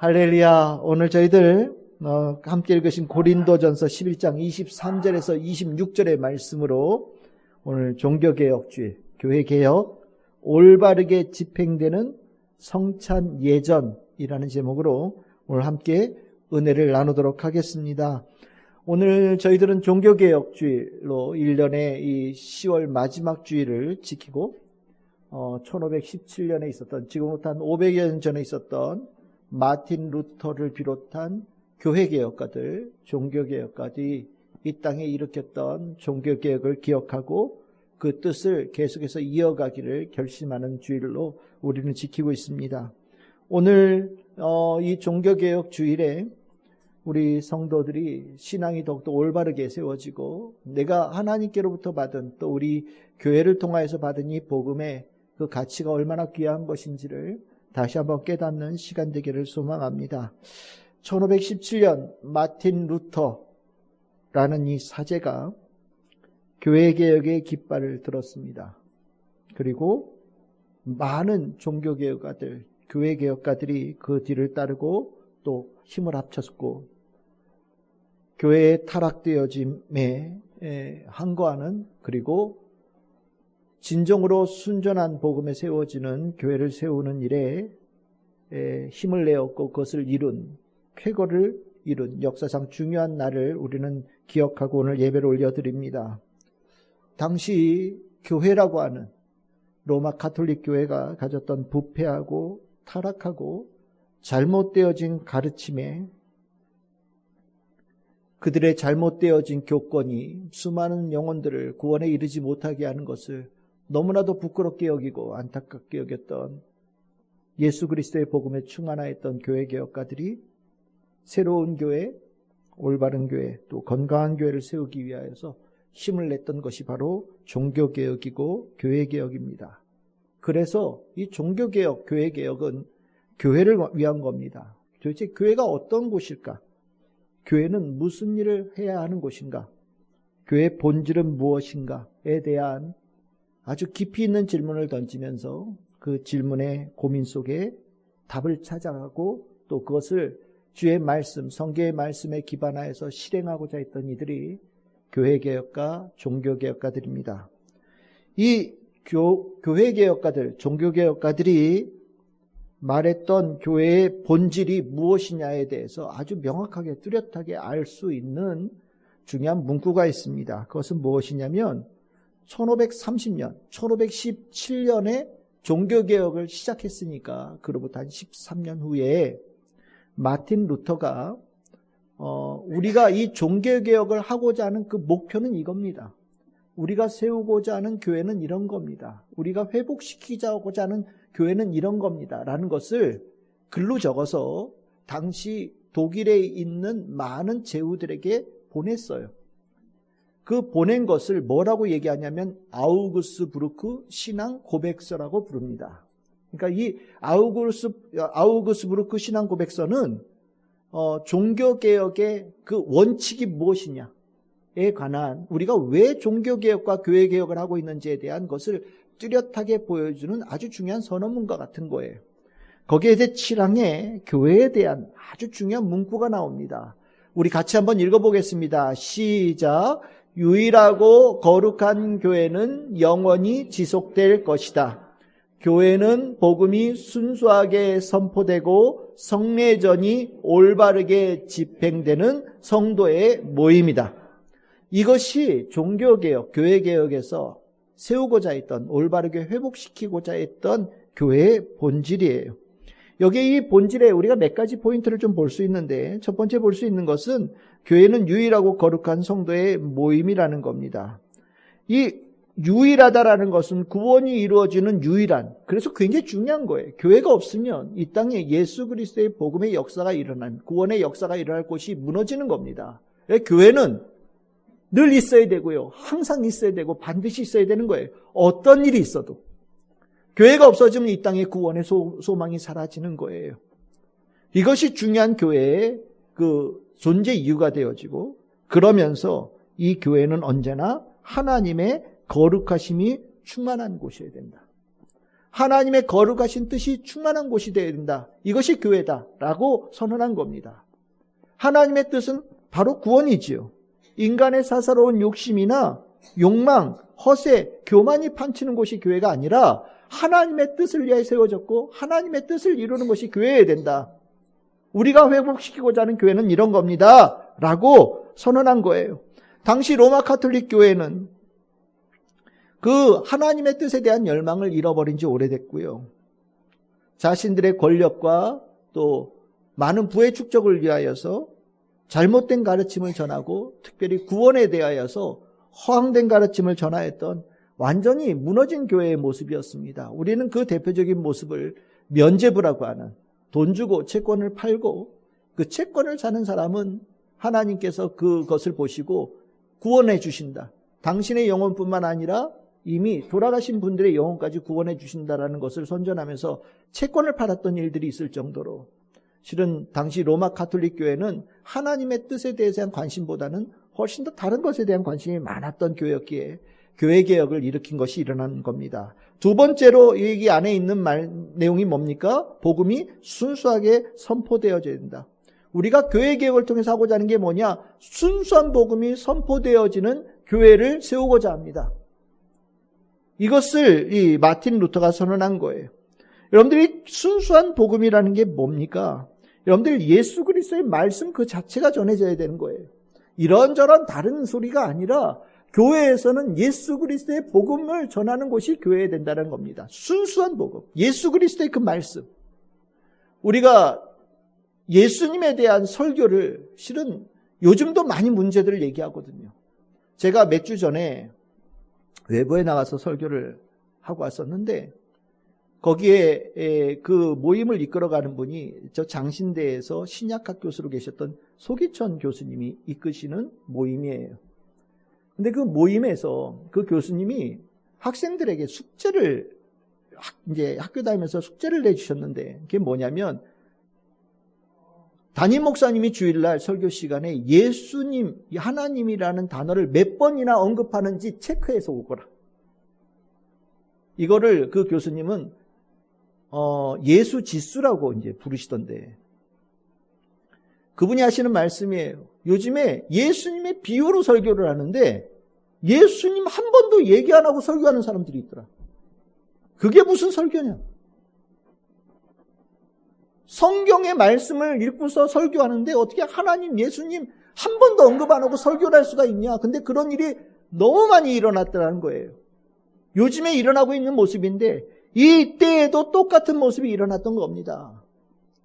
할렐루야. 오늘 저희들 함께 읽으신 고린도전서 11장 23절에서 26절의 말씀으로 오늘 종교개혁주의, 교회개혁, 올바르게 집행되는 성찬 예전이라는 제목으로 오늘 함께 은혜를 나누도록 하겠습니다. 오늘 저희들은 종교개혁주의로 1년의 이 10월 마지막 주일을 지키고 1517년에 있었던, 지금부터 한 500여 년 전에 있었던 마틴 루터를 비롯한 교회개혁가들, 종교개혁가들이 이 땅에 일으켰던 종교개혁을 기억하고 그 뜻을 계속해서 이어가기를 결심하는 주일로 우리는 지키고 있습니다. 오늘 이 종교개혁 주일에 우리 성도들이 신앙이 더욱더 올바르게 세워지고 내가 하나님께로부터 받은, 또 우리 교회를 통하여서 받은 이 복음의 그 가치가 얼마나 귀한 것인지를 다시 한번 깨닫는 시간 되기를 소망합니다. 1517년 마틴 루터라는 이 사제가 교회개혁의 깃발을 들었습니다. 그리고 많은 종교개혁가들, 교회개혁가들이 그 뒤를 따르고 또 힘을 합쳤고 교회의 타락되어짐에 항거하는, 그리고 진정으로 순전한 복음에 세워지는 교회를 세우는 일에 힘을 내었고 그것을 이룬, 쾌거를 이룬 역사상 중요한 날을 우리는 기억하고 오늘 예배를 올려드립니다. 당시 교회라고 하는 로마 가톨릭 교회가 가졌던 부패하고 타락하고 잘못되어진 가르침에 그들의 잘못되어진 교권이 수많은 영혼들을 구원에 이르지 못하게 하는 것을 너무나도 부끄럽게 여기고 안타깝게 여겼던 예수 그리스도의 복음에 충만하였던 교회개혁가들이 새로운 교회, 올바른 교회, 또 건강한 교회를 세우기 위하여서 힘을 냈던 것이 바로 종교개혁이고 교회개혁입니다. 그래서 이 종교개혁, 교회개혁은 교회를 위한 겁니다. 도대체 교회가 어떤 곳일까? 교회는 무슨 일을 해야 하는 곳인가? 교회의 본질은 무엇인가에 대한 아주 깊이 있는 질문을 던지면서 그 질문의 고민 속에 답을 찾아가고 또 그것을 주의 말씀, 성경의 말씀에 기반하여서 실행하고자 했던 이들이 교회개혁가, 종교개혁가들입니다. 이 교회개혁가들, 종교개혁가들이 말했던 교회의 본질이 무엇이냐에 대해서 아주 명확하게 뚜렷하게 알 수 있는 중요한 문구가 있습니다. 그것은 무엇이냐면 1530년, 1517년에 종교개혁을 시작했으니까 그로부터 한 13년 후에 마틴 루터가 우리가 이 종교개혁을 하고자 하는 그 목표는 이겁니다. 우리가 세우고자 하는 교회는 이런 겁니다. 우리가 회복시키자고자 하는 교회는 이런 겁니다. 라는 것을 글로 적어서 당시 독일에 있는 많은 제후들에게 보냈어요. 그 보낸 것을 뭐라고 얘기하냐면 아우구스부르크 신앙 고백서라고 부릅니다. 그러니까 이 아우구스부르크 신앙 고백서는 종교개혁의 그 원칙이 무엇이냐에 관한, 우리가 왜 종교개혁과 교회개혁을 하고 있는지에 대한 것을 뚜렷하게 보여주는 아주 중요한 선언문과 같은 거예요. 거기에 대해 7항에 교회에 대한 아주 중요한 문구가 나옵니다. 우리 같이 한번 읽어보겠습니다. 시작. 유일하고 거룩한 교회는 영원히 지속될 것이다. 교회는 복음이 순수하게 선포되고 성례전이 올바르게 집행되는 성도의 모임이다. 이것이 종교개혁, 교회개혁에서 세우고자 했던, 올바르게 회복시키고자 했던 교회의 본질이에요. 여기 이 본질에 우리가 몇 가지 포인트를 좀 볼 수 있는데, 첫 번째 볼 수 있는 것은 교회는 유일하고 거룩한 성도의 모임이라는 겁니다. 이 유일하다라는 것은 구원이 이루어지는 유일한, 그래서 굉장히 중요한 거예요. 교회가 없으면 이 땅에 예수 그리스도의 복음의 역사가 일어난, 구원의 역사가 일어날 곳이 무너지는 겁니다. 교회는 늘 있어야 되고요. 항상 있어야 되고 반드시 있어야 되는 거예요. 어떤 일이 있어도. 교회가 없어지면 이 땅에 구원의 소망이 사라지는 거예요. 이것이 중요한 교회의 그 존재 이유가 되어지고, 그러면서 이 교회는 언제나 하나님의 거룩하심이 충만한 곳이어야 된다. 하나님의 거룩하신 뜻이 충만한 곳이 되어야 된다. 이것이 교회다라고 선언한 겁니다. 하나님의 뜻은 바로 구원이지요. 인간의 사사로운 욕심이나 욕망, 허세, 교만이 판치는 곳이 교회가 아니라 하나님의 뜻을 위하여 세워졌고 하나님의 뜻을 이루는 것이 교회여야 된다. 우리가 회복시키고자 하는 교회는 이런 겁니다. 라고 선언한 거예요. 당시 로마 가톨릭 교회는 그 하나님의 뜻에 대한 열망을 잃어버린 지 오래됐고요. 자신들의 권력과 또 많은 부의 축적을 위하여서 잘못된 가르침을 전하고 특별히 구원에 대하여서 허황된 가르침을 전하였던 완전히 무너진 교회의 모습이었습니다. 우리는 그 대표적인 모습을 면죄부라고 하는 돈 주고 채권을 팔고 그 채권을 사는 사람은 하나님께서 그것을 보시고 구원해 주신다. 당신의 영혼뿐만 아니라 이미 돌아가신 분들의 영혼까지 구원해 주신다라는 것을 선전하면서 채권을 팔았던 일들이 있을 정도로 실은 당시 로마 가톨릭 교회는 하나님의 뜻에 대한 관심보다는 훨씬 더 다른 것에 대한 관심이 많았던 교회였기에 교회 개혁을 일으킨 것이 일어난 겁니다. 두 번째로 여기 안에 있는 내용이 뭡니까? 복음이 순수하게 선포되어져야 된다. 우리가 교회 개혁을 통해서 하고자 하는 게 뭐냐? 순수한 복음이 선포되어지는 교회를 세우고자 합니다. 이것을 이 마틴 루터가 선언한 거예요. 여러분들이 순수한 복음이라는 게 뭡니까? 여러분들 예수 그리스도의 말씀 그 자체가 전해져야 되는 거예요. 이런저런 다른 소리가 아니라 교회에서는 예수 그리스도의 복음을 전하는 곳이 교회에 된다는 겁니다. 순수한 복음, 예수 그리스도의 그 말씀. 우리가 예수님에 대한 설교를 실은 요즘도 많이 문제들을 얘기하거든요. 제가 몇 주 전에 외부에 나가서 설교를 하고 왔었는데 거기에 그 모임을 이끌어가는 분이 저 장신대에서 신약학 교수로 계셨던 소기천 교수님이 이끄시는 모임이에요. 근데 그 모임에서 그 교수님이 학생들에게 숙제를 이제 학교 다니면서 숙제를 내주셨는데 그게 뭐냐면 담임 목사님이 주일날 설교 시간에 예수님, 하나님이라는 단어를 몇 번이나 언급하는지 체크해서 오거라. 이거를 그 교수님은 예수 지수라고 이제 부르시던데 그분이 하시는 말씀이에요. 요즘에 예수님의 비유로 설교를 하는데 예수님 한 번도 얘기 안 하고 설교하는 사람들이 있더라. 그게 무슨 설교냐? 성경의 말씀을 읽고서 설교하는데 어떻게 하나님, 예수님 한 번도 언급 안 하고 설교를 할 수가 있냐? 근데 그런 일이 너무 많이 일어났다는 거예요. 요즘에 일어나고 있는 모습인데 이때에도 똑같은 모습이 일어났던 겁니다.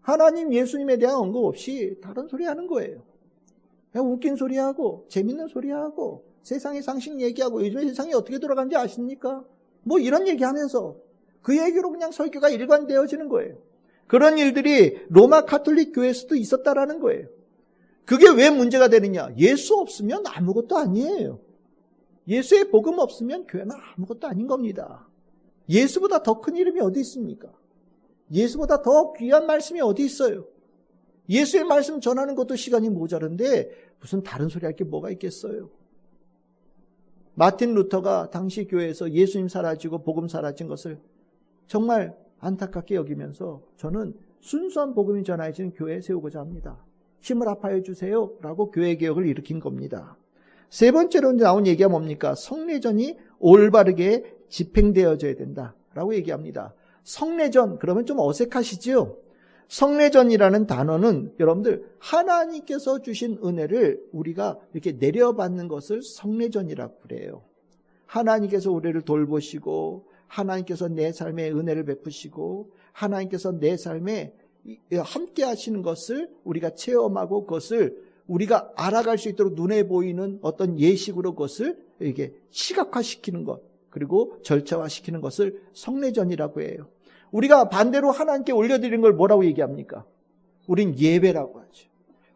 하나님, 예수님에 대한 언급 없이 다른 소리 하는 거예요. 그냥 웃긴 소리 하고 재밌는 소리 하고 세상의 상식 얘기하고 요즘 세상이 어떻게 돌아가는지 아십니까? 뭐 이런 얘기하면서 그 얘기로 그냥 설교가 일관되어지는 거예요. 그런 일들이 로마 가톨릭 교회에서도 있었다라는 거예요. 그게 왜 문제가 되느냐? 예수 없으면 아무것도 아니에요. 예수의 복음 없으면 교회는 아무것도 아닌 겁니다. 예수보다 더 큰 이름이 어디 있습니까? 예수보다 더 귀한 말씀이 어디 있어요? 예수의 말씀 전하는 것도 시간이 모자른데 무슨 다른 소리 할 게 뭐가 있겠어요? 마틴 루터가 당시 교회에서 예수님 사라지고 복음 사라진 것을 정말 안타깝게 여기면서 저는 순수한 복음이 전해지는 교회에 세우고자 합니다. 힘을 합하여 주세요 라고 교회 개혁을 일으킨 겁니다. 세 번째로 나온 얘기가 뭡니까? 성례전이 올바르게 집행되어져야 된다라고 얘기합니다. 성례전 그러면 좀 어색하시죠? 성례전이라는 단어는 여러분들 하나님께서 주신 은혜를 우리가 이렇게 내려받는 것을 성례전이라고 그래요. 하나님께서 우리를 돌보시고 하나님께서 내 삶에 은혜를 베푸시고 하나님께서 내 삶에 함께 하시는 것을 우리가 체험하고 그것을 우리가 알아갈 수 있도록 눈에 보이는 어떤 예식으로 그것을 이렇게 시각화시키는 것 그리고 절차화시키는 것을 성례전이라고 해요. 우리가 반대로 하나님께 올려드리는 걸 뭐라고 얘기합니까? 우린 예배라고 하죠.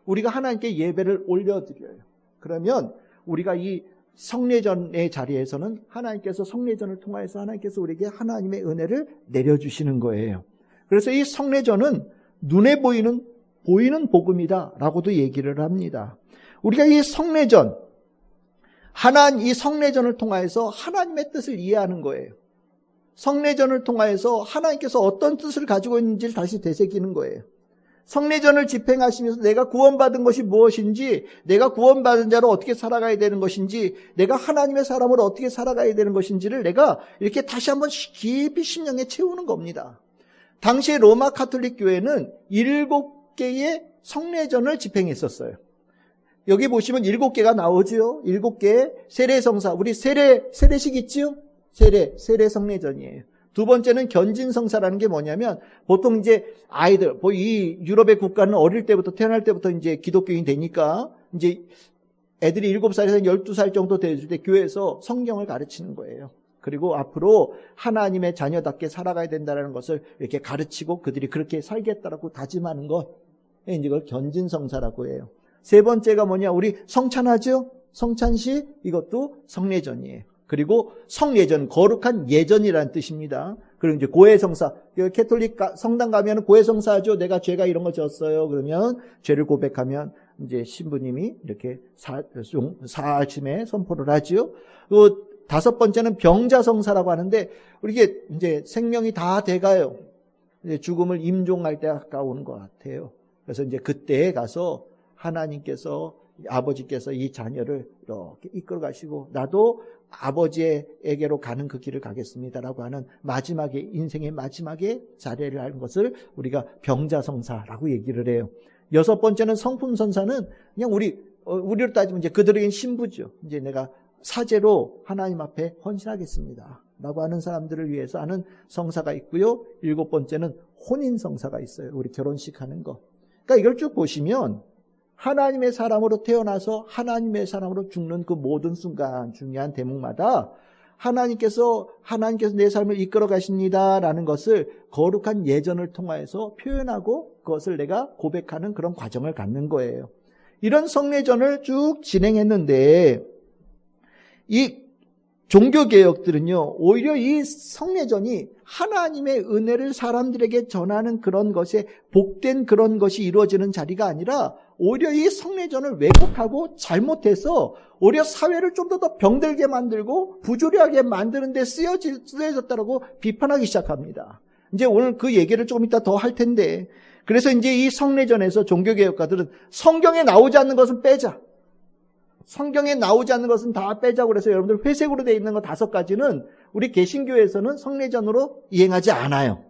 우리가 하나님께 예배를 올려드려요. 그러면 우리가 이 성례전의 자리에서는 하나님께서 성례전을 통하여서 하나님께서 우리에게 하나님의 은혜를 내려주시는 거예요. 그래서 이 성례전은 눈에 보이는 복음이다라고도 얘기를 합니다. 우리가 이 성례전, 이 성례전을 통하여서 하나님의 뜻을 이해하는 거예요. 성례전을 통하여서 하나님께서 어떤 뜻을 가지고 있는지를 다시 되새기는 거예요. 성례전을 집행하시면서 내가 구원받은 것이 무엇인지, 내가 구원받은 자로 어떻게 살아가야 되는 것인지, 내가 하나님의 사람으로 어떻게 살아가야 되는 것인지를 내가 이렇게 다시 한번 깊이 심령에 채우는 겁니다. 당시에 로마 가톨릭 교회는 7개의 성례전을 집행했었어요. 여기 보시면 7개가 나오죠. 7개의 세례성사. 우리 세례식 있죠? 세례 성례전이에요. 두 번째는 견진성사라는 게 뭐냐면, 보통 이제 아이들, 이 유럽의 국가는 어릴 때부터, 태어날 때부터 이제 기독교인이 되니까, 이제 애들이 7살에서 12살 정도 됐을 때 교회에서 성경을 가르치는 거예요. 그리고 앞으로 하나님의 자녀답게 살아가야 된다는 것을 이렇게 가르치고 그들이 그렇게 살겠다라고 다짐하는 것, 이걸 견진성사라고 해요. 세 번째가 뭐냐? 우리 성찬하죠? 성찬시, 이것도 성례전이에요. 그리고 성예전, 거룩한 예전이라는 뜻입니다. 그리고 이제 고해성사, 캐톨릭 성당 가면 고해성사하죠. 내가 죄가 이런 거 졌어요. 그러면 죄를 고백하면 이제 신부님이 이렇게 사심에 선포를 하죠. 그 5번째는 병자성사라고 하는데, 이게 이제 생명이 다 돼가요. 이제 죽음을 임종할 때 가까우는 것 같아요. 그래서 이제 그때에 가서 하나님께서, 아버지께서 이 자녀를 이렇게 이끌어 가시고, 나도 아버지에게로 가는 그 길을 가겠습니다라고 하는 인생의 마지막에 자례를 하는 것을 우리가 병자성사라고 얘기를 해요. 6번째는 성품선사는 그냥 우리로 따지면 이제 그들에겐 신부죠. 이제 내가 사제로 하나님 앞에 헌신하겠습니다 라고 하는 사람들을 위해서 하는 성사가 있고요. 7번째는 혼인성사가 있어요. 우리 결혼식 하는 거. 그러니까 이걸 쭉 보시면 하나님의 사람으로 태어나서 하나님의 사람으로 죽는 그 모든 순간, 중요한 대목마다 하나님께서 내 삶을 이끌어 가십니다라는 것을 거룩한 예전을 통하여서 표현하고 그것을 내가 고백하는 그런 과정을 갖는 거예요. 이런 성례전을 쭉 진행했는데, 이 종교개혁들은요, 오히려 이 성례전이 하나님의 은혜를 사람들에게 전하는 그런 것에 복된 그런 것이 이루어지는 자리가 아니라, 오히려 이 성례전을 왜곡하고 잘못해서 오히려 사회를 좀 더 병들게 만들고 부조리하게 만드는 데 쓰여졌다고 비판하기 시작합니다. 이제 오늘 그 얘기를 조금 이따 더 할 텐데, 그래서 이제 이 성례전에서 종교개혁가들은 성경에 나오지 않는 것은 빼자, 성경에 나오지 않는 것은 다 빼자고 그래서 여러분들 회색으로 되어 있는 거 5가지는 우리 개신교에서는 성례전으로 이행하지 않아요.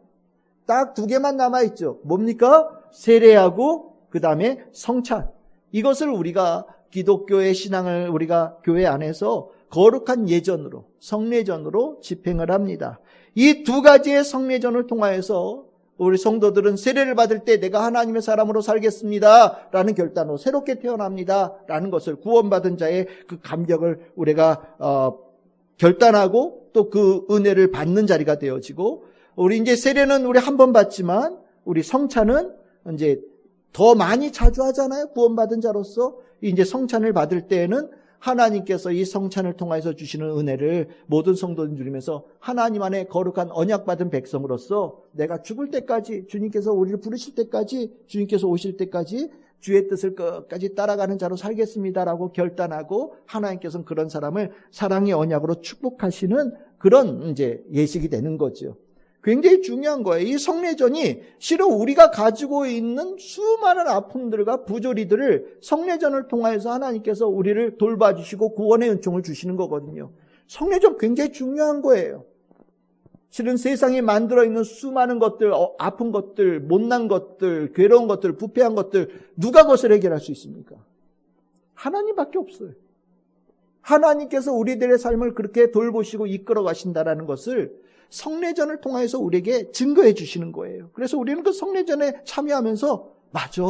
딱 2개만 남아있죠. 뭡니까? 세례하고 그 다음에 성찬. 이것을 우리가 기독교의 신앙을 우리가 교회 안에서 거룩한 예전으로, 성례전으로 집행을 합니다. 이 2가지의 성례전을 통하여서 우리 성도들은 세례를 받을 때 내가 하나님의 사람으로 살겠습니다 라는 결단으로 새롭게 태어납니다 라는 것을, 구원받은 자의 그 감격을 우리가 결단하고 또 그 은혜를 받는 자리가 되어지고, 우리 이제 세례는 우리 한 번 받지만 우리 성찬은 이제 더 많이 자주 하잖아요. 구원받은 자로서 이제 성찬을 받을 때에는 하나님께서 이 성찬을 통해서 주시는 은혜를 모든 성도들 누리면서 하나님 안에 거룩한 언약받은 백성으로서 내가 죽을 때까지, 주님께서 우리를 부르실 때까지, 주님께서 오실 때까지 주의 뜻을 끝까지 따라가는 자로 살겠습니다라고 결단하고, 하나님께서는 그런 사람을 사랑의 언약으로 축복하시는 그런 이제 예식이 되는 거죠. 굉장히 중요한 거예요. 이 성례전이 실은 우리가 가지고 있는 수많은 아픔들과 부조리들을 성례전을 통해서 하나님께서 우리를 돌봐주시고 구원의 은총을 주시는 거거든요. 성례전 굉장히 중요한 거예요. 실은 세상에 만들어 있는 수많은 것들, 아픈 것들, 못난 것들, 괴로운 것들, 부패한 것들, 누가 그것을 해결할 수 있습니까? 하나님밖에 없어요. 하나님께서 우리들의 삶을 그렇게 돌보시고 이끌어 가신다라는 것을 성례전을 통해서 우리에게 증거해 주시는 거예요. 그래서 우리는 그 성례전에 참여하면서, 맞아,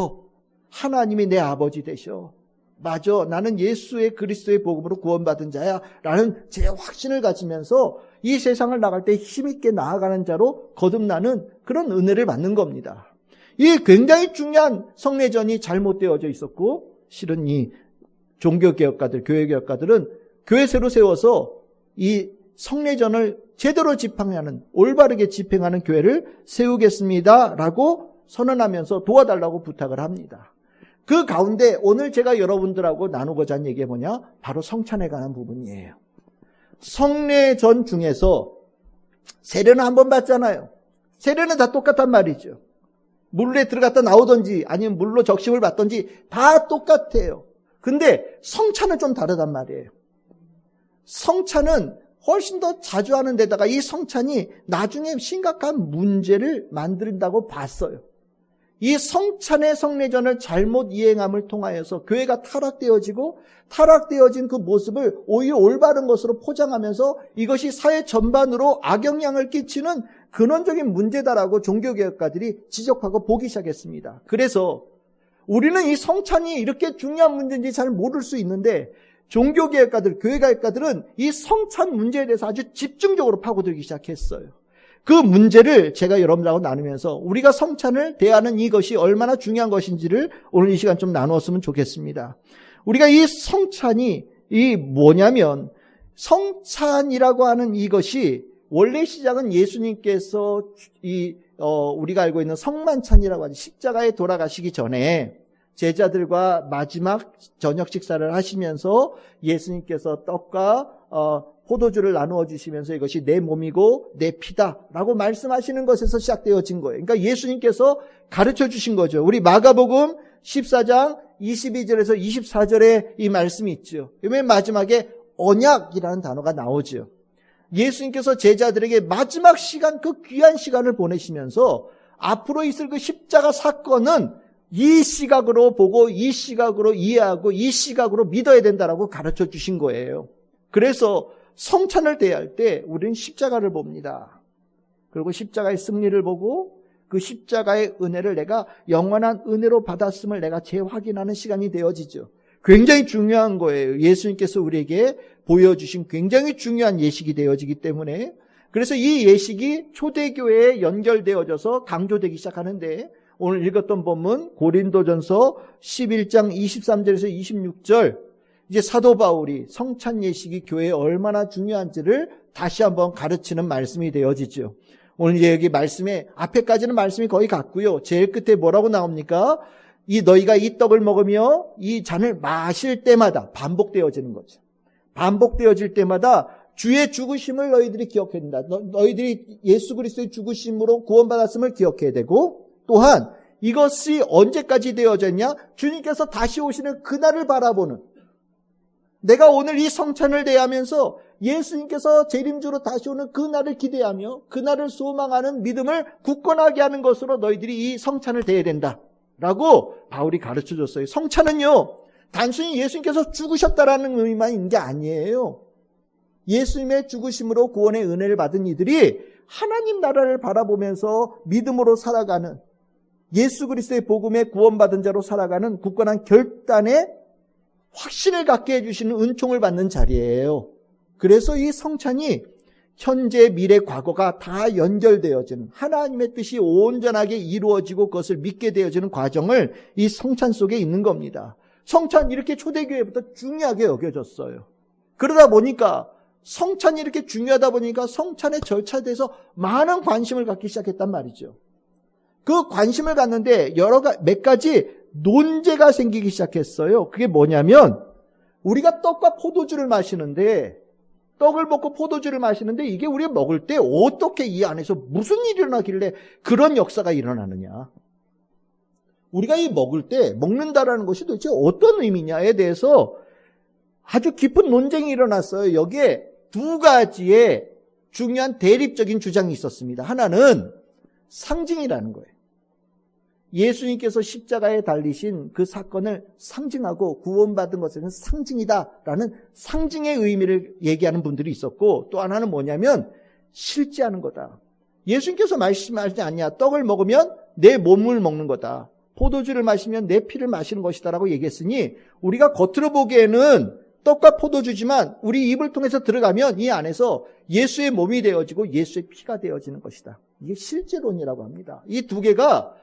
하나님이 내 아버지 되셔, 맞아, 나는 예수의 그리스도의 복음으로 구원받은 자야 라는 제 확신을 가지면서 이 세상을 나갈 때 힘있게 나아가는 자로 거듭나는 그런 은혜를 받는 겁니다. 이 굉장히 중요한 성례전이 잘못되어져 있었고, 실은 이 종교개혁가들, 교회개혁가들은 교회 새로 세워서 이 성례전을 제대로 집행하는, 올바르게 집행하는 교회를 세우겠습니다 라고 선언하면서 도와달라고 부탁을 합니다. 그 가운데 오늘 제가 여러분들하고 나누고자 하는 얘기가 뭐냐? 바로 성찬에 관한 부분이에요. 성례전 중에서 세례는 한 번 받잖아요. 세례는 다 똑같단 말이죠. 물에 들어갔다 나오든지 아니면 물로 적심을 받든지 다 똑같아요. 근데 성찬은 좀 다르단 말이에요. 성찬은 훨씬 더 자주 하는 데다가 이 성찬이 나중에 심각한 문제를 만든다고 봤어요. 이 성찬의 성례전을 잘못 이행함을 통하여서 교회가 타락되어지고 타락되어진 그 모습을 오히려 올바른 것으로 포장하면서 이것이 사회 전반으로 악영향을 끼치는 근원적인 문제다라고 종교개혁가들이 지적하고 보기 시작했습니다. 그래서 우리는 이 성찬이 이렇게 중요한 문제인지 잘 모를 수 있는데 종교개혁가들, 교회개혁가들은 이 성찬 문제에 대해서 아주 집중적으로 파고들기 시작했어요. 그 문제를 제가 여러분들하고 나누면서 우리가 성찬을 대하는 이것이 얼마나 중요한 것인지를 오늘 이 시간 좀 나누었으면 좋겠습니다. 우리가 이 성찬이 이 뭐냐면 성찬이라고 하는 이것이 원래 시작은 예수님께서 우리가 알고 있는 성만찬이라고 하는 십자가에 돌아가시기 전에 제자들과 마지막 저녁 식사를 하시면서 예수님께서 떡과 포도주를 나누어 주시면서 이것이 내 몸이고 내 피다라고 말씀하시는 것에서 시작되어진 거예요. 그러니까 예수님께서 가르쳐 주신 거죠. 우리 마가복음 14장 22절에서 24절에 이 말씀이 있죠. 맨 마지막에 언약이라는 단어가 나오죠. 예수님께서 제자들에게 마지막 시간, 그 귀한 시간을 보내시면서 앞으로 있을 그 십자가 사건은 이 시각으로 보고 이 시각으로 이해하고 이 시각으로 믿어야 된다라고 가르쳐 주신 거예요. 그래서 성찬을 대할 때 우리는 십자가를 봅니다. 그리고 십자가의 승리를 보고 그 십자가의 은혜를 내가 영원한 은혜로 받았음을 내가 재확인하는 시간이 되어지죠. 굉장히 중요한 거예요. 예수님께서 우리에게 보여주신 굉장히 중요한 예식이 되어지기 때문에 그래서 이 예식이 초대교회에 연결되어져서 강조되기 시작하는데 오늘 읽었던 본문 고린도전서 11장 23절에서 26절 이제 사도 바울이 성찬 예식이 교회에 얼마나 중요한지를 다시 한번 가르치는 말씀이 되어지죠. 오늘 이제 여기 말씀에 앞에까지는 말씀이 거의 같고요. 제일 끝에 뭐라고 나옵니까? 너희가 이 떡을 먹으며 이 잔을 마실 때마다 반복되어지는 거죠. 반복되어질 때마다 주의 죽으심을 너희들이 기억해야 된다. 너희들이 예수 그리스도의 죽으심으로 구원받았음을 기억해야 되고 또한 이것이 언제까지 되어졌냐? 주님께서 다시 오시는 그날을 바라보는 내가 오늘 이 성찬을 대하면서 예수님께서 재림주로 다시 오는 그날을 기대하며 그날을 소망하는 믿음을 굳건하게 하는 것으로 너희들이 이 성찬을 대해야 된다라고 바울이 가르쳐줬어요. 성찬은요 단순히 예수님께서 죽으셨다라는 의미만 있는 게 아니에요. 예수님의 죽으심으로 구원의 은혜를 받은 이들이 하나님 나라를 바라보면서 믿음으로 살아가는 예수 그리스도의 복음에 구원받은 자로 살아가는 굳건한 결단의 확신을 갖게 해주시는 은총을 받는 자리예요. 그래서 이 성찬이 현재, 미래, 과거가 다 연결되어지는 하나님의 뜻이 온전하게 이루어지고 그것을 믿게 되어지는 과정을 이 성찬 속에 있는 겁니다. 성찬 이렇게 초대교회부터 중요하게 여겨졌어요. 그러다 보니까 성찬이 이렇게 중요하다 보니까 성찬의 절차에 대해서 많은 관심을 갖기 시작했단 말이죠. 그 관심을 갖는데 몇 가지 논제가 생기기 시작했어요. 그게 뭐냐면 우리가 떡과 포도주를 마시는데 떡을 먹고 포도주를 마시는데 이게 우리가 먹을 때 어떻게 이 안에서 무슨 일이 일어나길래 그런 역사가 일어나느냐. 우리가 이 먹을 때 먹는다라는 것이 도대체 어떤 의미냐에 대해서 아주 깊은 논쟁이 일어났어요. 여기에 두 가지의 중요한 대립적인 주장이 있었습니다. 하나는 상징이라는 거예요. 예수님께서 십자가에 달리신 그 사건을 상징하고 구원받은 것에는 상징이다라는 상징의 의미를 얘기하는 분들이 있었고 또 하나는 뭐냐면 실제하는 거다. 예수님께서 말씀하시지 않냐. 떡을 먹으면 내 몸을 먹는 거다. 포도주를 마시면 내 피를 마시는 것이다라고 얘기했으니 우리가 겉으로 보기에는 떡과 포도주지만 우리 입을 통해서 들어가면 이 안에서 예수의 몸이 되어지고 예수의 피가 되어지는 것이다. 이게 실제론이라고 합니다. 이 두 개가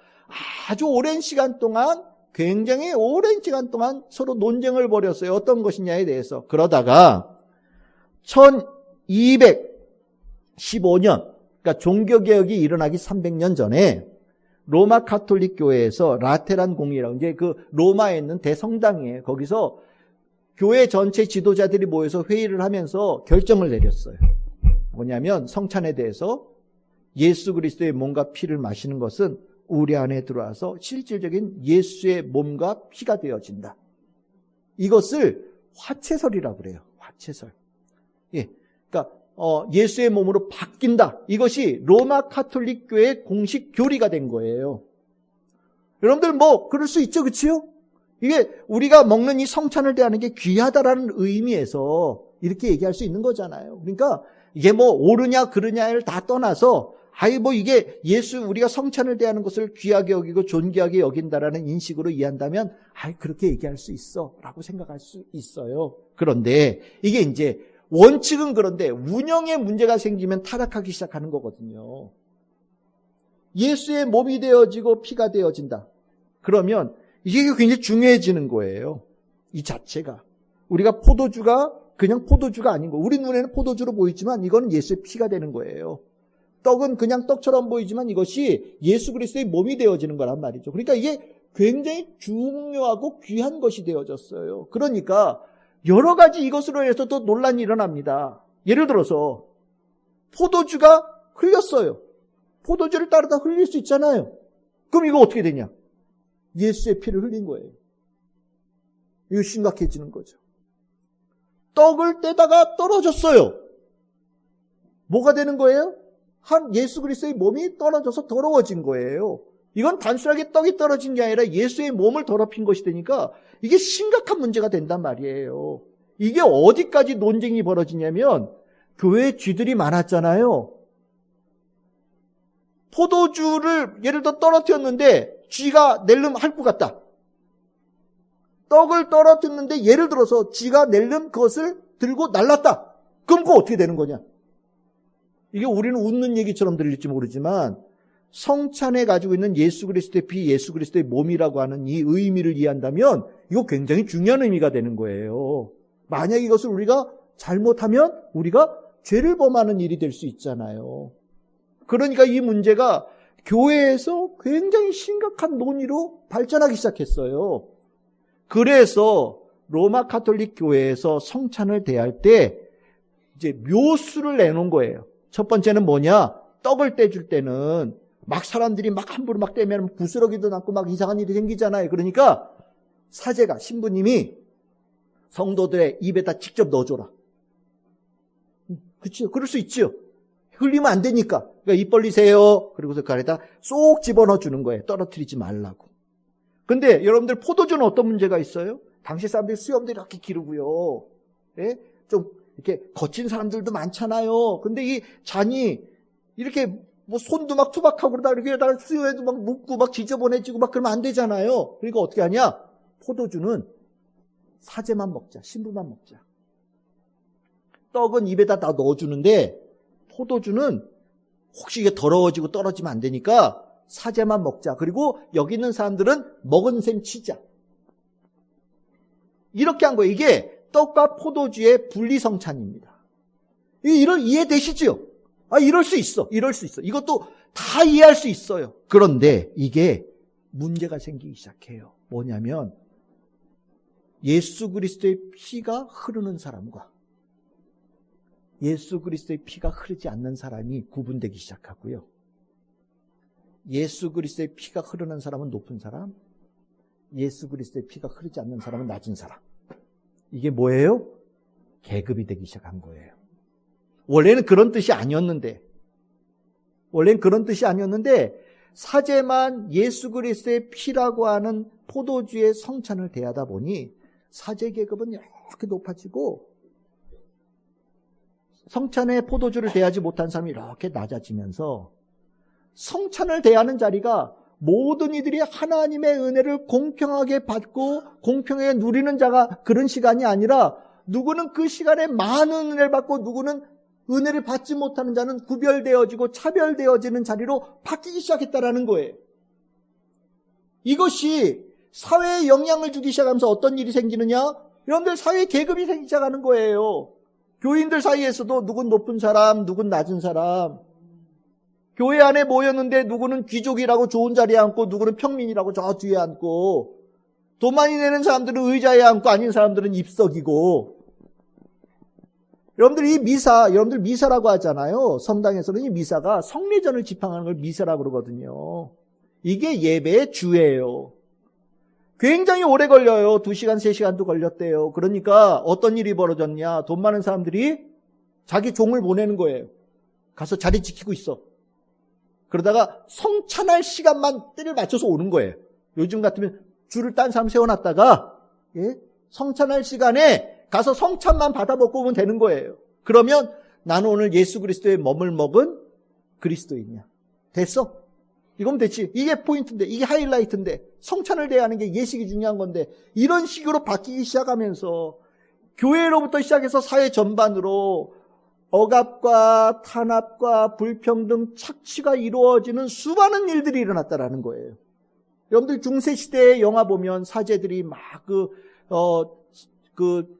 아주 오랜 시간 동안 굉장히 오랜 시간 동안 서로 논쟁을 벌였어요. 어떤 것이냐에 대해서. 그러다가 1215년 그러니까 종교개혁이 일어나기 300년 전에 로마 가톨릭 교회에서 라테란 공의라고 이제 그 로마에 있는 대성당이에요. 거기서 교회 전체 지도자들이 모여서 회의를 하면서 결정을 내렸어요. 뭐냐면 성찬에 대해서 예수 그리스도의 몸과 피를 마시는 것은 우리 안에 들어와서 실질적인 예수의 몸과 피가 되어진다. 이것을 화채설이라고 그래요. 화채설. 예, 그러니까 예수의 몸으로 바뀐다. 이것이 로마 가톨릭 교회의 공식 교리가 된 거예요. 여러분들 뭐 그럴 수 있죠, 그렇지요? 이게 우리가 먹는 이 성찬을 대하는 게 귀하다라는 의미에서 이렇게 얘기할 수 있는 거잖아요. 그러니까 이게 뭐 옳으냐 그르냐를 다 떠나서 뭐 이게 예수 우리가 성찬을 대하는 것을 귀하게 여기고 존귀하게 여긴다라는 인식으로 이해한다면 그렇게 얘기할 수 있어라고 생각할 수 있어요. 그런데 이게 이제 원칙은 그런데 운영에 문제가 생기면 타락하기 시작하는 거거든요. 예수의 몸이 되어지고 피가 되어진다. 그러면 이게 굉장히 중요해지는 거예요. 이 자체가. 우리가 포도주가 그냥 포도주가 아닌 거. 우리 눈에는 포도주로 보이지만 이거는 예수의 피가 되는 거예요. 떡은 그냥 떡처럼 보이지만 이것이 예수 그리스도의 몸이 되어지는 거란 말이죠. 그러니까 이게 굉장히 중요하고 귀한 것이 되어졌어요. 그러니까 여러 가지 이것으로 해서 또 논란이 일어납니다. 예를 들어서 포도주가 흘렸어요. 포도주를 따르다 흘릴 수 있잖아요. 그럼 이거 어떻게 되냐? 예수의 피를 흘린 거예요. 이거 심각해지는 거죠. 떡을 떼다가 떨어졌어요. 뭐가 되는 거예요? 한 예수 그리스도의 몸이 떨어져서 더러워진 거예요. 이건 단순하게 떡이 떨어진 게 아니라 예수의 몸을 더럽힌 것이 되니까 이게 심각한 문제가 된단 말이에요. 이게 어디까지 논쟁이 벌어지냐면 교회에 쥐들이 많았잖아요. 포도주를 예를 들어 떨어뜨렸는데 쥐가 낼름 할 것 같다. 떡을 떨어뜨렸는데 예를 들어서 쥐가 낼름 그것을 들고 날랐다. 그럼 그거 어떻게 되는 거냐? 이게 우리는 웃는 얘기처럼 들릴지 모르지만 성찬에 가지고 있는 예수 그리스도의 피, 예수 그리스도의 몸이라고 하는 이 의미를 이해한다면 이거 굉장히 중요한 의미가 되는 거예요. 만약 이것을 우리가 잘못하면 우리가 죄를 범하는 일이 될 수 있잖아요. 그러니까 이 문제가 교회에서 굉장히 심각한 논의로 발전하기 시작했어요. 그래서 로마 가톨릭 교회에서 성찬을 대할 때 이제 묘수를 내놓은 거예요. 첫 번째는 뭐냐? 떡을 떼줄 때는 막 사람들이 막 함부로 막 떼면 부스러기도 났고 막 이상한 일이 생기잖아요. 그러니까 사제가 신부님이 성도들의 입에다 직접 넣어줘라. 그렇죠? 그럴 수 있죠. 흘리면 안 되니까. 그러니까 입 벌리세요. 그리고서 그 안에다 쏙 집어넣어 주는 거예요. 떨어뜨리지 말라고. 근데 여러분들 포도주는 어떤 문제가 있어요? 당시 사람들이 수염도 이렇게 기르고요. 예? 좀 이렇게 거친 사람들도 많잖아요. 근데 이 잔이 이렇게 뭐 손도 막 투박하고 그러다 이렇게 수염에도 막 묻고 막 지저분해지고 막 그러면 안 되잖아요. 그러니까 어떻게 하냐? 포도주는 사제만 먹자. 신부만 먹자. 떡은 입에다 다 넣어주는데 포도주는 혹시 이게 더러워지고 떨어지면 안 되니까 사제만 먹자. 그리고 여기 있는 사람들은 먹은 셈 치자. 이렇게 한 거예요. 이게 떡과 포도주의 분리성찬입니다. 이해되시죠? 이럴 수 있어. 이럴 수 있어. 이것도 다 이해할 수 있어요. 그런데 이게 문제가 생기기 시작해요. 뭐냐면 예수 그리스도의 피가 흐르는 사람과 예수 그리스도의 피가 흐르지 않는 사람이 구분되기 시작하고요. 예수 그리스도의 피가 흐르는 사람은 높은 사람, 예수 그리스도의 피가 흐르지 않는 사람은 낮은 사람. 이게 뭐예요? 계급이 되기 시작한 거예요. 원래는 그런 뜻이 아니었는데 사제만 예수 그리스도의 피라고 하는 포도주의 성찬을 대하다 보니 사제 계급은 이렇게 높아지고 성찬에 포도주를 대하지 못한 사람이 이렇게 낮아지면서 성찬을 대하는 자리가 모든 이들이 하나님의 은혜를 공평하게 받고 공평하게 누리는 자가 그런 시간이 아니라 누구는 그 시간에 많은 은혜를 받고 누구는 은혜를 받지 못하는 자는 구별되어지고 차별되어지는 자리로 바뀌기 시작했다라는 거예요. 이것이 사회에 영향을 주기 시작하면서 어떤 일이 생기느냐? 여러분들 사회 계급이 생기기 시작하는 거예요. 교인들 사이에서도 누군 높은 사람, 누군 낮은 사람. 교회 안에 모였는데 누구는 귀족이라고 좋은 자리에 앉고 누구는 평민이라고 저 뒤에 앉고 돈 많이 내는 사람들은 의자에 앉고 아닌 사람들은 입석이고 여러분들 이 미사, 여러분들 미사라고 하잖아요. 성당에서는 이 미사가 성례전을 지팡하는 걸 미사라고 그러거든요. 이게 예배의 주예요. 굉장히 오래 걸려요. 2시간, 3시간도 걸렸대요. 그러니까 어떤 일이 벌어졌냐. 돈 많은 사람들이 자기 종을 보내는 거예요. 가서 자리 지키고 있어. 그러다가 성찬할 시간만 때를 맞춰서 오는 거예요. 요즘 같으면 줄을 딴 사람 세워놨다가 성찬할 시간에 가서 성찬만 받아 먹고 오면 되는 거예요. 그러면 나는 오늘 예수 그리스도의 몸을 먹은 그리스도인이야. 됐어? 이거면 됐지. 이게 포인트인데, 이게 하이라이트인데, 성찬을 대하는 게 예식이 중요한 건데, 이런 식으로 바뀌기 시작하면서 교회로부터 시작해서 사회 전반으로 억압과 탄압과 불평등, 착취가 이루어지는 수많은 일들이 일어났다라는 거예요. 여러분들 중세시대의 영화 보면 사제들이 막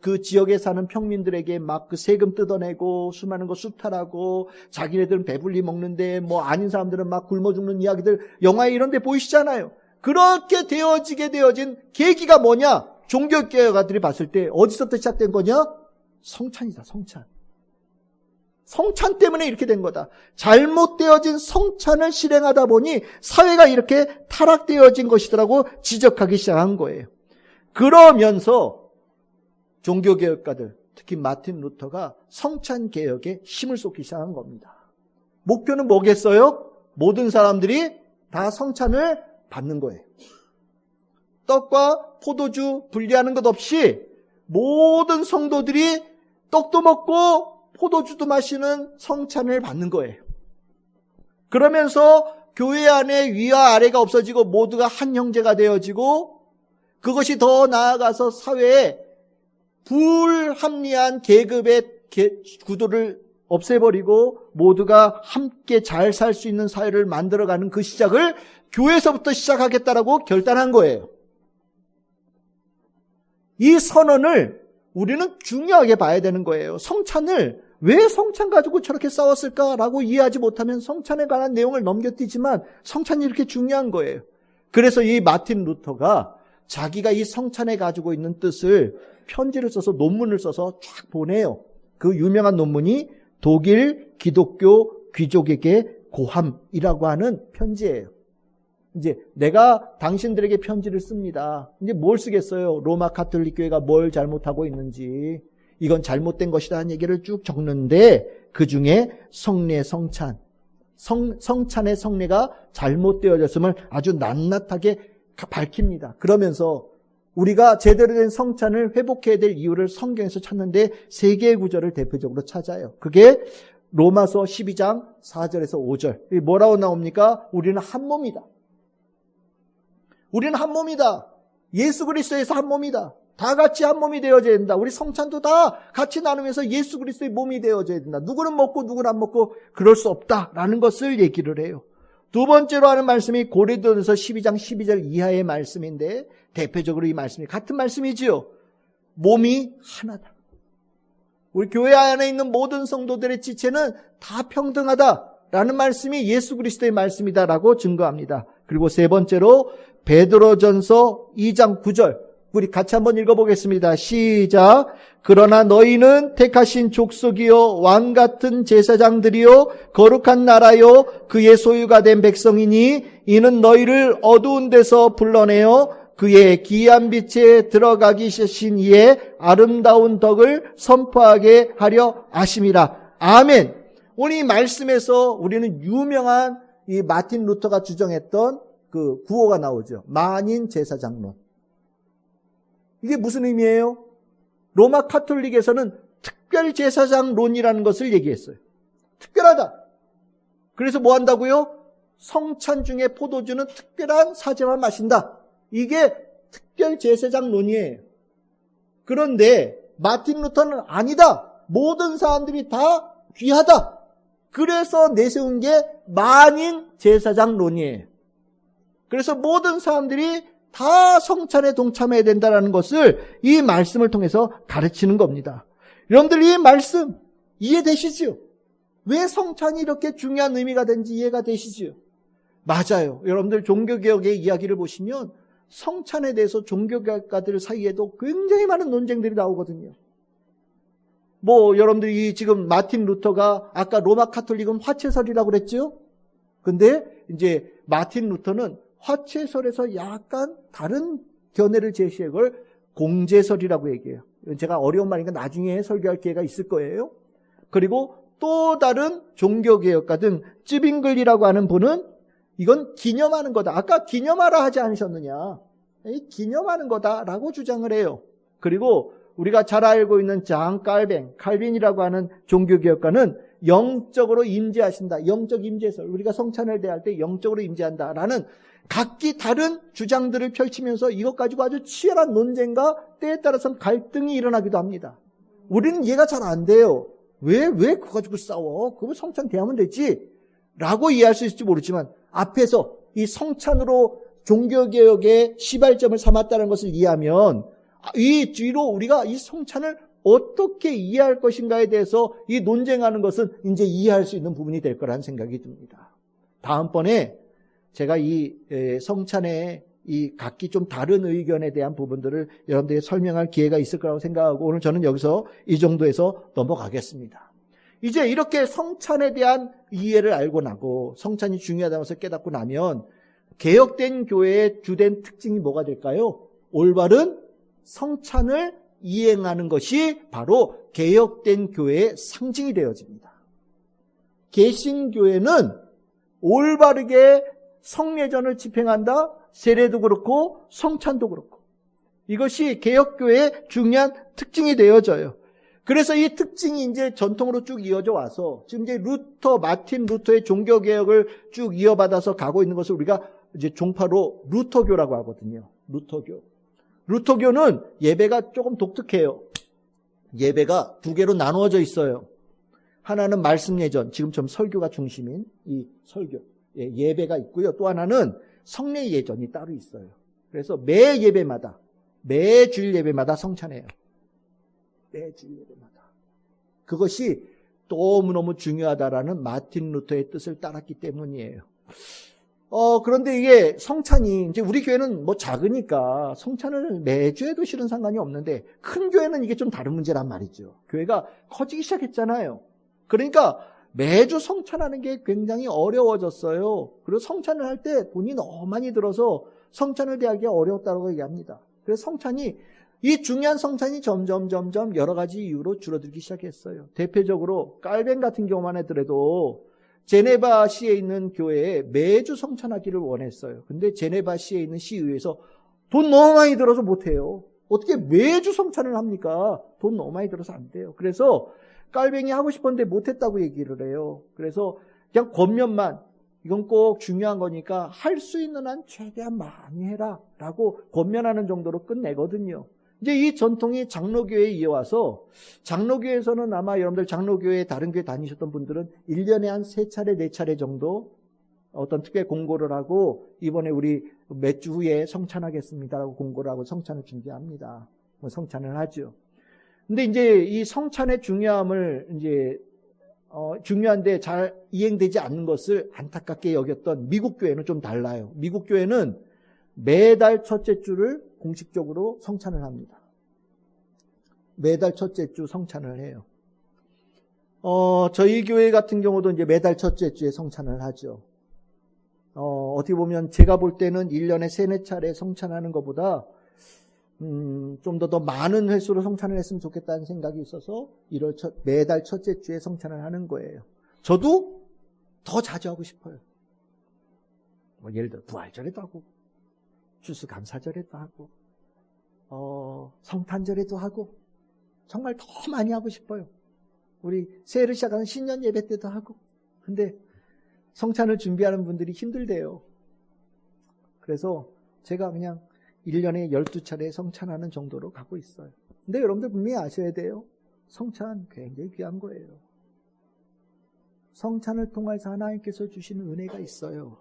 그 지역에 사는 평민들에게 막 그 세금 뜯어내고 수많은 거 수탈하고 자기네들은 배불리 먹는데 뭐 아닌 사람들은 막 굶어 죽는 이야기들 영화에 이런 데 보이시잖아요. 그렇게 되어지게 되어진 계기가 뭐냐? 종교개혁가들이 봤을 때 어디서부터 시작된 거냐? 성찬이다, 성찬. 성찬 때문에 이렇게 된 거다. 잘못되어진 성찬을 실행하다 보니 사회가 이렇게 타락되어진 것이더라고 지적하기 시작한 거예요. 그러면서 종교개혁가들, 특히 마틴 루터가 성찬개혁에 힘을 쏟기 시작한 겁니다. 목표는 뭐겠어요? 모든 사람들이 다 성찬을 받는 거예요. 떡과 포도주 분리하는 것 없이 모든 성도들이 떡도 먹고 포도주도 마시는 성찬을 받는 거예요. 그러면서 교회 안에 위와 아래가 없어지고 모두가 한 형제가 되어지고 그것이 더 나아가서 사회에 불합리한 계급의 구도를 없애버리고 모두가 함께 잘 살 수 있는 사회를 만들어가는 그 시작을 교회에서부터 시작하겠다라고 결단한 거예요. 이 선언을 우리는 중요하게 봐야 되는 거예요. 성찬을 왜 성찬 가지고 저렇게 싸웠을까라고 이해하지 못하면 성찬에 관한 내용을 넘겨뛰지만 성찬이 이렇게 중요한 거예요. 그래서 이 마틴 루터가 자기가 이 성찬에 가지고 있는 뜻을 편지를 써서 논문을 써서 쫙 보내요. 그 유명한 논문이 독일 기독교 귀족에게 고함이라고 하는 편지예요. 이제 내가 당신들에게 편지를 씁니다. 이제 뭘 쓰겠어요? 로마 가톨릭 교회가 뭘 잘못하고 있는지 이건 잘못된 것이라는 얘기를 쭉 적는데 그 중에 성례, 성찬의 성례가 잘못되어졌음을 아주 낱낱하게 밝힙니다. 그러면서 우리가 제대로 된 성찬을 회복해야 될 이유를 성경에서 찾는데 3개의 구절을 대표적으로 찾아요. 그게 로마서 12장 4절에서 5절. 뭐라고 나옵니까? 우리는 한 몸이다. 우리는 한 몸이다. 예수 그리스도에서 한 몸이다. 다 같이 한 몸이 되어져야 된다. 우리 성찬도 다 같이 나누면서 예수 그리스도의 몸이 되어져야 된다. 누구는 먹고 누구는 안 먹고 그럴 수 없다라는 것을 얘기를 해요. 두 번째로 하는 말씀이 고린도전서 12장 12절 이하의 말씀인데 대표적으로 이 말씀이 같은 말씀이지요. 몸이 하나다. 우리 교회 안에 있는 모든 성도들의 지체는 다 평등하다라는 말씀이 예수 그리스도의 말씀이다라고 증거합니다. 그리고 세 번째로 베드로전서 2장 9절 우리 같이 한번 읽어보겠습니다. 시작. 그러나 너희는 택하신 족속이요 왕 같은 제사장들이요 거룩한 나라요 그의 소유가 된 백성이니 이는 너희를 어두운 데서 불러내어 그의 기이한 빛에 들어가기 하신 이의 아름다운 덕을 선포하게 하려 하심이라. 아멘. 오늘 이 말씀에서 우리는 유명한 이 마틴 루터가 주장했던 그 구호가 나오죠. 만인 제사장론. 이게 무슨 의미예요? 로마 카톨릭에서는 특별 제사장론이라는 것을 얘기했어요. 특별하다. 그래서 뭐 한다고요? 성찬 중에 포도주는 특별한 사제만 마신다. 이게 특별 제사장론이에요. 그런데 마틴 루터는 아니다. 모든 사람들이 다 귀하다. 그래서 내세운 게 만인 제사장론이에요. 그래서 모든 사람들이 다 성찬에 동참해야 된다는 것을 이 말씀을 통해서 가르치는 겁니다. 여러분들 이 말씀 이해되시지요? 왜 성찬이 이렇게 중요한 의미가 된지 이해가 되시지요? 맞아요. 여러분들 종교개혁의 이야기를 보시면 성찬에 대해서 종교개혁가들 사이에도 굉장히 많은 논쟁들이 나오거든요. 여러분들이 지금 마틴 루터가 아까 로마 카톨릭은 화채설이라고 그랬죠? 근데 이제 마틴 루터는 화채설에서 약간 다른 견해를 제시해 걸 공제설이라고 얘기해요. 제가 어려운 말이니까 나중에 설교할 기회가 있을 거예요. 그리고 또 다른 종교개혁가 등 쯔빙글이라고 하는 분은 이건 기념하는 거다. 아까 기념하라 하지 않으셨느냐. 기념하는 거다라고 주장을 해요. 그리고 우리가 잘 알고 있는 장 칼빈이라고 하는 종교개혁가는 영적으로 임재하신다. 영적 임재설. 우리가 성찬을 대할 때 영적으로 임재한다라는 각기 다른 주장들을 펼치면서 이것 가지고 아주 치열한 논쟁과 때에 따라서는 갈등이 일어나기도 합니다. 우리는 이해가 잘 안 돼요. 왜 그거 가지고 싸워? 그거 성찬 대하면 되지? 라고 이해할 수 있을지 모르지만 앞에서 이 성찬으로 종교개혁의 시발점을 삼았다는 것을 이해하면 이 뒤로 우리가 이 성찬을 어떻게 이해할 것인가에 대해서 이 논쟁하는 것은 이제 이해할 수 있는 부분이 될 거라는 생각이 듭니다. 다음번에 제가 이 성찬의 이 각기 좀 다른 의견에 대한 부분들을 여러분들에게 설명할 기회가 있을 거라고 생각하고 오늘 저는 여기서 이 정도에서 넘어가겠습니다. 이제 이렇게 성찬에 대한 이해를 알고 나고 성찬이 중요하다는 것을 깨닫고 나면 개혁된 교회의 주된 특징이 뭐가 될까요? 올바른 성찬을 이행하는 것이 바로 개혁된 교회의 상징이 되어집니다. 개신교회는 올바르게 성례전을 집행한다. 세례도 그렇고 성찬도 그렇고 이것이 개혁교회의 중요한 특징이 되어져요. 그래서 이 특징이 이제 전통으로 쭉 이어져 와서 지금 이제 마틴 루터의 종교개혁을 쭉 이어받아서 가고 있는 것을 우리가 이제 종파로 루터교라고 하거든요. 루터교는 예배가 조금 독특해요. 예배가 두 개로 나누어져 있어요. 하나는 말씀 예전, 지금처럼 설교가 중심인 이 설교, 예배가 있고요. 또 하나는 성례 예전이 따로 있어요. 그래서 매 예배마다, 매 주일 예배마다 성찬해요. 매 주일 예배마다. 그것이 너무너무 중요하다라는 마틴 루터의 뜻을 따랐기 때문이에요. 그런데 이게 성찬이, 이제 우리 교회는 작으니까 성찬을 매주 해도 실은 상관이 없는데, 큰 교회는 이게 좀 다른 문제란 말이죠. 교회가 커지기 시작했잖아요. 그러니까 매주 성찬하는 게 굉장히 어려워졌어요. 그리고 성찬을 할 때 돈이 너무 많이 들어서 성찬을 대하기가 어려웠다고 얘기합니다. 그래서 성찬이, 이 중요한 성찬이 점점 여러 가지 이유로 줄어들기 시작했어요. 대표적으로 깔벤 같은 경우만 하더라도 제네바시에 있는 교회에 매주 성찬하기를 원했어요. 근데 제네바시에 있는 시의회에서 돈 너무 많이 들어서 못해요. 어떻게 매주 성찬을 합니까? 돈 너무 많이 들어서 안 돼요. 그래서 깔뱅이 하고 싶었는데 못했다고 얘기를 해요. 그래서 그냥 권면만, 이건 꼭 중요한 거니까 할 수 있는 한 최대한 많이 해라 라고 권면하는 정도로 끝내거든요. 이제 이 전통이 장로교회에 이어와서, 장로교회에서는 아마 여러분들 장로교회 다른 교회 다니셨던 분들은 1년에 한 3차례 4차례 정도 어떤 특별 공고를 하고 이번에 우리 몇 주 후에 성찬하겠습니다라고 공고를 하고 성찬을 준비합니다. 성찬을 하죠. 근데 이제 이 성찬의 중요함을 이제 중요한데 잘 이행되지 않는 것을 안타깝게 여겼던 미국 교회는 좀 달라요. 미국 교회는 매달 첫째 주를 공식적으로 성찬을 합니다. 매달 첫째 주 성찬을 해요. 저희 교회 같은 경우도 이제 매달 첫째 주에 성찬을 하죠. 어떻게 보면 제가 볼 때는 1년에 3-4차례 성찬하는 것보다 좀 더 많은 횟수로 성찬을 했으면 좋겠다는 생각이 있어서 매달 첫째 주에 성찬을 하는 거예요. 저도 더 자주 하고 싶어요. 예를 들어 부활절에도 하고, 추수감사절에도 하고, 성탄절에도 하고, 정말 더 많이 하고 싶어요. 우리 새해를 시작하는 신년 예배 때도 하고. 근데 성찬을 준비하는 분들이 힘들대요. 그래서 제가 그냥 1년에 12차례 성찬하는 정도로 가고 있어요. 근데 여러분들 분명히 아셔야 돼요. 성찬 굉장히 귀한 거예요. 성찬을 통해서 하나님께서 주시는 은혜가 있어요.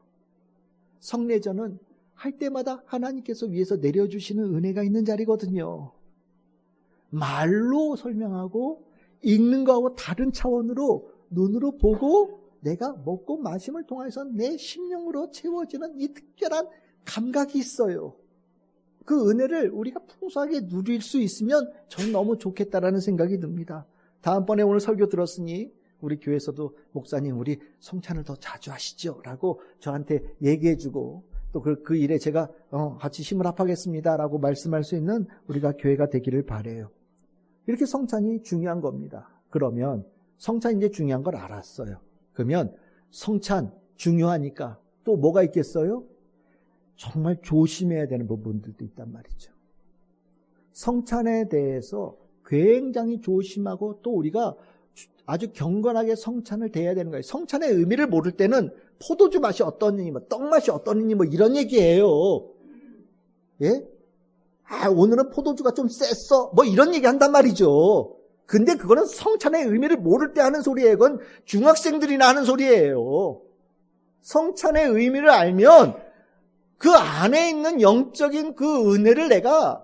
성례전은 할 때마다 하나님께서 위에서 내려주시는 은혜가 있는 자리거든요. 말로 설명하고 읽는 거하고 다른 차원으로 눈으로 보고 내가 먹고 마심을 통해서 내 심령으로 채워지는 이 특별한 감각이 있어요. 그 은혜를 우리가 풍성하게 누릴 수 있으면 저는 너무 좋겠다라는 생각이 듭니다. 다음번에 오늘 설교 들었으니 우리 교회에서도 목사님 우리 성찬을 더 자주 하시죠 라고 저한테 얘기해주고 또 그 일에 제가 같이 힘을 합하겠습니다 라고 말씀할 수 있는 우리가 교회가 되기를 바라요. 이렇게 성찬이 중요한 겁니다. 그러면 성찬이 이제 중요한 걸 알았어요. 그러면 성찬 중요하니까 또 뭐가 있겠어요? 정말 조심해야 되는 부분들도 있단 말이죠. 성찬에 대해서 굉장히 조심하고 또 우리가 아주 경건하게 성찬을 대해야 되는 거예요. 성찬의 의미를 모를 때는 포도주 맛이 어떠니, 떡 맛이 어떠니, 이런 얘기예요. 예? 오늘은 포도주가 좀 셌어. 이런 얘기 한단 말이죠. 근데 그거는 성찬의 의미를 모를 때 하는 소리예요. 그건 중학생들이나 하는 소리예요. 성찬의 의미를 알면 그 안에 있는 영적인 그 은혜를 내가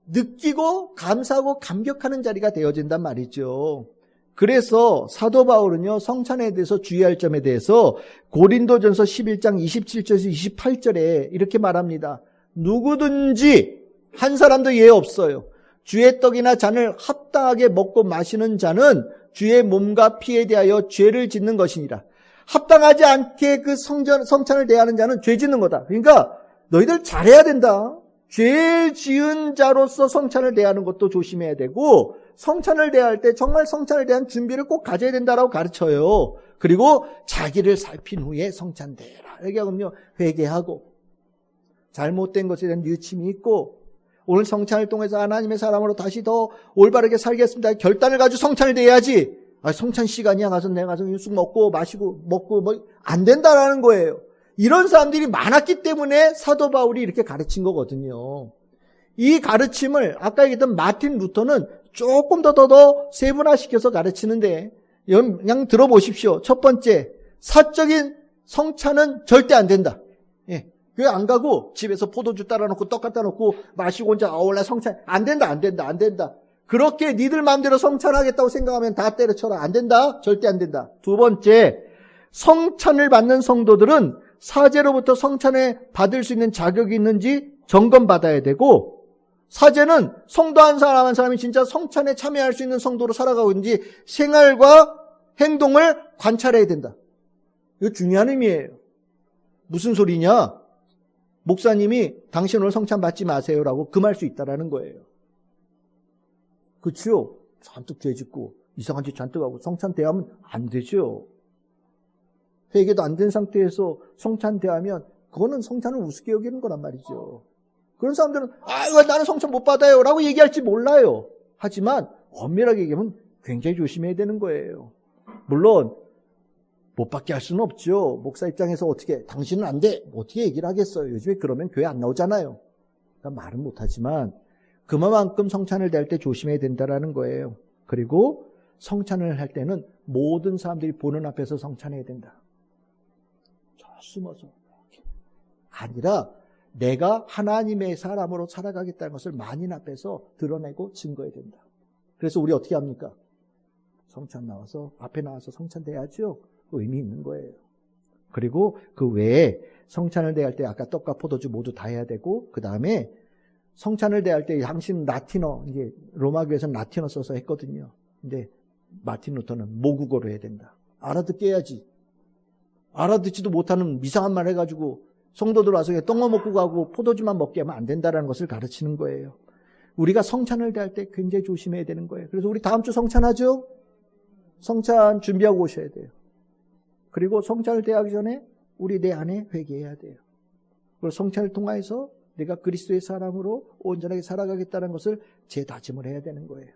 느끼고 감사하고 감격하는 자리가 되어진단 말이죠. 그래서 사도 바울은요, 성찬에 대해서 주의할 점에 대해서 고린도전서 11장 27절에서 28절에 이렇게 말합니다. 누구든지 한 사람도 예 없어요. 주의 떡이나 잔을 합당하게 먹고 마시는 자는 주의 몸과 피에 대하여 죄를 짓는 것이니라. 합당하지 않게 그 성찬을 대하는 자는 죄 짓는 거다. 그러니까 너희들 잘해야 된다. 죄 지은 자로서 성찬을 대하는 것도 조심해야 되고 성찬을 대할 때 정말 성찬을 대한 준비를 꼭 가져야 된다라고 가르쳐요. 그리고 자기를 살핀 후에 성찬 대해라. 회개하면요, 회개하고 잘못된 것에 대한 유침이 있고 오늘 성찬을 통해서 하나님의 사람으로 다시 더 올바르게 살겠습니다. 결단을 가지고 성찬을 대해야지. 성찬 시간이야 가서 내가 가서 쑥 먹고 마시고 안 된다라는 거예요. 이런 사람들이 많았기 때문에 사도 바울이 이렇게 가르친 거거든요. 이 가르침을 아까 얘기했던 마틴 루터는 조금 더 세분화시켜서 가르치는데 그냥 들어보십시오. 첫 번째, 사적인 성찬은 절대 안 된다. 예. 교회 안 가고 집에서 포도주 따라 놓고 떡 갖다 놓고 마시고 혼자 원래 성찬 안 된다. 그렇게 니들 마음대로 성찬하겠다고 생각하면 다 때려쳐라. 안 된다. 절대 안 된다. 두 번째, 성찬을 받는 성도들은 사제로부터 성찬에 받을 수 있는 자격이 있는지 점검받아야 되고 사제는 성도 한 사람이 진짜 성찬에 참여할 수 있는 성도로 살아가고 있는지 생활과 행동을 관찰해야 된다. 이거 중요한 의미예요. 무슨 소리냐? 목사님이 당신 오늘 성찬 받지 마세요라고 금할 수 있다라는 거예요. 그렇죠? 잔뜩 죄 짓고 이상한 짓 잔뜩 하고 성찬 대하면 안 되죠. 회개도 안 된 상태에서 성찬 대하면 그거는 성찬을 우습게 여기는 거란 말이죠. 그런 사람들은 나는 성찬 못 받아요 라고 얘기할지 몰라요. 하지만 엄밀하게 얘기하면 굉장히 조심해야 되는 거예요. 물론 못 받게 할 수는 없죠. 목사 입장에서 어떻게 당신은 안 돼 어떻게 얘기를 하겠어요. 요즘에 그러면 교회 안 나오잖아요. 그러니까 말은 못하지만 그만큼 성찬을 대할 때 조심해야 된다라는 거예요. 그리고 성찬을 할 때는 모든 사람들이 보는 앞에서 성찬해야 된다. 저 숨어서 아니라 내가 하나님의 사람으로 살아가겠다는 것을 만인 앞에서 드러내고 증거해야 된다. 그래서 우리 어떻게 합니까? 성찬 나와서 앞에 나와서 성찬 대야죠. 의미 있는 거예요. 그리고 그 외에 성찬을 대할 때 아까 떡과 포도주 모두 다 해야 되고 그 다음에 성찬을 대할 때 당신은 라틴어 이제 로마 교회에서는 라틴어 써서 했거든요. 근데 마틴 루터는 모국어로 해야 된다. 알아듣게 해야지. 알아듣지도 못하는 이상한 말 해가지고 성도들 와서 떡만 먹고 가고 포도주만 먹게 하면 안 된다는 것을 가르치는 거예요. 우리가 성찬을 대할 때 굉장히 조심해야 되는 거예요. 그래서 우리 다음 주 성찬하죠? 성찬 준비하고 오셔야 돼요. 그리고 성찬을 대하기 전에 우리 내 안에 회개해야 돼요. 그리고 성찬을 통해서 내가 그리스도의 사람으로 온전하게 살아가겠다는 것을 재다짐을 해야 되는 거예요.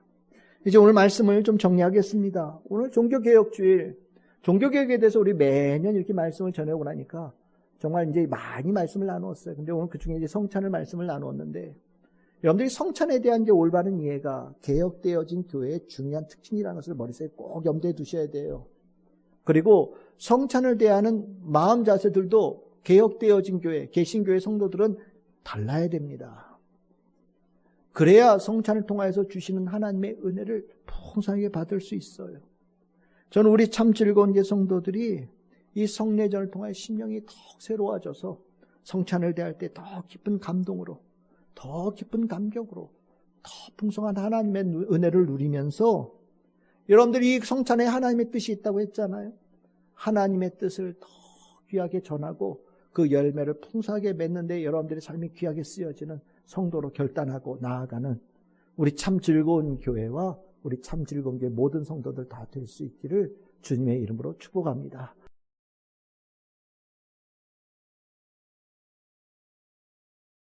이제 오늘 말씀을 좀 정리하겠습니다. 오늘 종교개혁주일, 종교개혁에 대해서 우리 매년 이렇게 말씀을 전해오고 나니까 정말 이제 많이 말씀을 나누었어요. 근데 오늘 그 중에 이제 성찬을 말씀을 나누었는데 여러분들이 성찬에 대한 이제 올바른 이해가 개혁되어진 교회의 중요한 특징이라는 것을 머릿속에 꼭 염두에 두셔야 돼요. 그리고 성찬을 대하는 마음 자세들도 개혁되어진 교회, 개신교회 성도들은 달라야 됩니다. 그래야 성찬을 통해서 주시는 하나님의 은혜를 풍성하게 받을 수 있어요. 저는 우리 참 즐거운 성도들이 이 성례전을 통해 심령이 더 새로워져서 성찬을 대할 때 더 깊은 감동으로, 더 깊은 감격으로, 더 풍성한 하나님의 은혜를 누리면서 여러분들이 이 성찬에 하나님의 뜻이 있다고 했잖아요. 하나님의 뜻을 더 귀하게 전하고 그 열매를 풍성하게 맺는 데 여러분들의 삶이 귀하게 쓰여지는 성도로 결단하고 나아가는 우리 참 즐거운 교회와 우리 참 즐거운 교회 모든 성도들 다 될 수 있기를 주님의 이름으로 축복합니다.